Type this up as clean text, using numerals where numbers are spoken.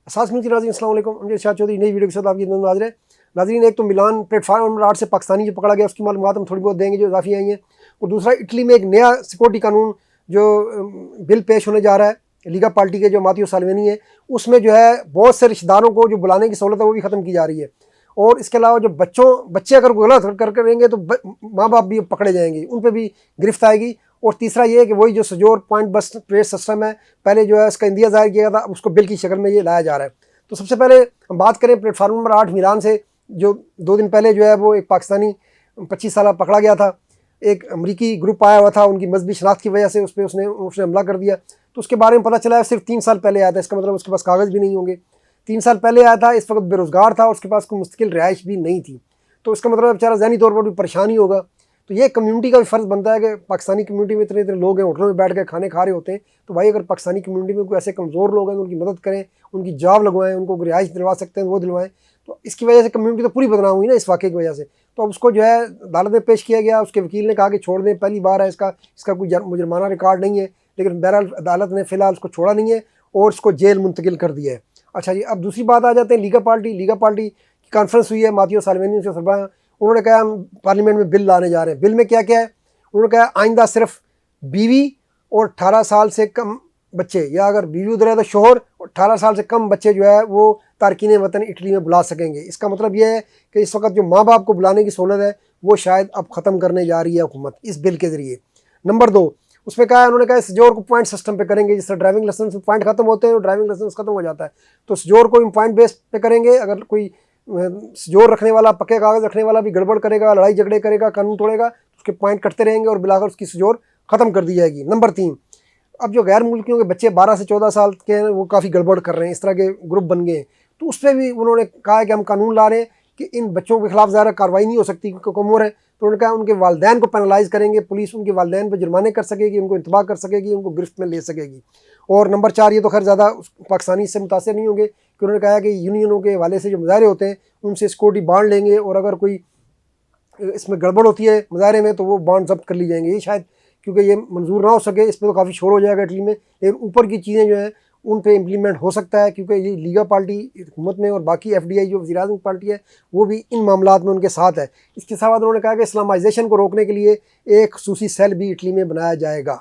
असास मिलती नाज़रीन अस्सलाम वालेकुम। अमजद शाह चौधरी नई वीडियो के साथ आपकी खिदमत में हाजिर है। नाज़रीन, एक तो मिलान प्लेटफार्म नंबर 8 से पाकिस्तानी जो पकड़ा गया उसकी मालूमात हम थोड़ी बहुत देंगे जो इजाफी आई हैं, और दूसरा इटली में एक नया सिक्योरिटी कानून जो बिल पेश होने जा रहा है लीगा पार्टी के जो मातियो साल्विनी है, उसमें जो है बहुत से रिश्तेदारों को जो बुलाने की सहूलत है वो भी ख़त्म की जा रही है। और इसके अलावा जो बच्चे अगर गलत कर करेंगे तो माँ बाप भी पकड़े जाएंगे, उन पर भी गिरफ्त आएगी। और तीसरा ये है कि वही जो सजोर पॉइंट बस ट्रेस सिस्टम है, पहले जो है इसका इंदिया ज़ाहिर किया था, अब उसको बिल की शक्ल में ये लाया जा रहा है। तो सबसे पहले हम बात करें प्लेटफार्म नंबर 8 मिलान से, जो 2 दिन पहले जो है वो एक पाकिस्तानी 25 साल पकड़ा गया था। एक अमरीकी ग्रुप आया हुआ था, उनकी मजहबी शनाख्त की वजह से उस पर उसने हमला कर दिया। तो उसके बारे में पता चला है सिर्फ 3 साल पहले आया था, इसका मतलब उसके पास कागज़ भी नहीं होंगे। 3 साल पहले आया था, इस वक्त बेरोज़गार था और उसके पास कोई मुस्तकिल रिहाइश भी नहीं थी। तो इसका मतलब बेचारा ज़हनी तौर पर भी परेशान ही होगा। तो ये कम्युनिटी का भी फ़र्ज़ बनता है कि पाकिस्तानी कम्युनिटी में इतने इतने लोग हैं, होटलों में बैठ के खाने खा रहे होते हैं, तो भाई अगर पाकिस्तानी कम्युनिटी में कोई ऐसे कमज़ोर लोग हैं उनकी मदद करें, उनकी जॉब लगवाएं, उनको रिहाइश दिलवा सकते हैं वो दिलवाएं। तो इसकी वजह से कम्युनिटी तो पूरी बदनाम हुई ना इस वाक़े की वजह से। तो अब उसको जो है अदालत में पेश किया गया, उसके वकील ने कहा कि छोड़ दें, पहली बार है, इसका कोई जुर्माना रिकॉर्ड नहीं है, लेकिन बहरहाल अदालत ने फ़िलहाल उसको छोड़ा नहीं है और इसको जेल मुंतकिल कर दिया है। अच्छा जी, अब दूसरी बात आ जाते हैं लीगा पार्टी की कॉन्फ्रेंस हुई है, मातियो साल्विनी उसके सरबराह, उन्होंने कहा हम पार्लियामेंट में बिल लाने जा रहे हैं। बिल में क्या क्या है? उन्होंने कहा आइंदा सिर्फ बीवी और 18 साल से कम बच्चे, या अगर बीवी उधर है तो शोहर, और 18 साल से कम बच्चे जो है वो तारकीन वतन इटली में बुला सकेंगे। इसका मतलब ये है कि इस वक्त जो माँ बाप को बुलाने की सहूलत है वो शायद अब ख़त्म करने जा रही है हुकूमत इस बिल के ज़रिए। नंबर 2, उसमें कहा है, उन्होंने कहा सजोर को पॉइंट सिस्टम पे करेंगे, जिससे ड्राइविंग लाइसेंस में पॉइंट खत्म होते हैं और ड्राइविंग लाइसेंस खत्म हो जाता है, तो सजोर को पॉइंट बेस पे करेंगे। अगर कोई सजोर रखने वाला, पक्के कागज़ रखने वाला भी गड़बड़ करेगा, लड़ाई झगड़े करेगा, कानून तोड़ेगा, उसके पॉइंट कटते रहेंगे और बिलाकर उसकी सजोर ख़त्म कर दी जाएगी। नंबर 3, अब जो गैर मुल्कियों के बच्चे 12 से 14 साल के हैं वो काफ़ी गड़बड़ कर रहे हैं, इस तरह के ग्रुप बन गए हैं, तो उस पर भी उन्होंने कहा है कि हम कानून ला रहे हैं कि इन बच्चों के खिलाफ ज़्यादा कार्रवाई नहीं हो सकती क्योंकि कम उम्र है। तो उन्होंने कहा उनके वालदैन को पेनलाइज़ करेंगे, पुलिस उनके वालदैन पर जुर्माने कर सकेगी, उनको इंतबाह कर सकेगी, उनको गिरफ्त में ले सकेगी। और नंबर 4, ये तो खैर ज़्यादा पाकिस्तानी इससे मुतासर नहीं होंगे कि उन्होंने कहा कि यूनियनों के हवाले से जो मुजाहरे होते हैं उनसे सिक्योरिटी बांड लेंगे, और अगर कोई इसमें गड़बड़ होती है मुजाहरे में तो वो बॉन्ड जब्त कर ली जाएंगे। ये शायद क्योंकि ये मंजूर ना हो सके, इस पर तो काफ़ी शोर हो जाएगा इटली में, लेकिन ऊपर की चीज़ें जो हैं उन पे इम्प्लीमेंट हो सकता है क्योंकि ये लीगा पार्टी हुकूमत में और बाकी FDI जो वज़ीर-ए-आज़म की पार्टी है वो भी इन मामलात में उनके साथ है। इसके साथ उन्होंने कहा कि इस्लामाइजेशन को रोकने के लिए एक ख़ुसूसी सेल भी इटली में बनाया जाएगा।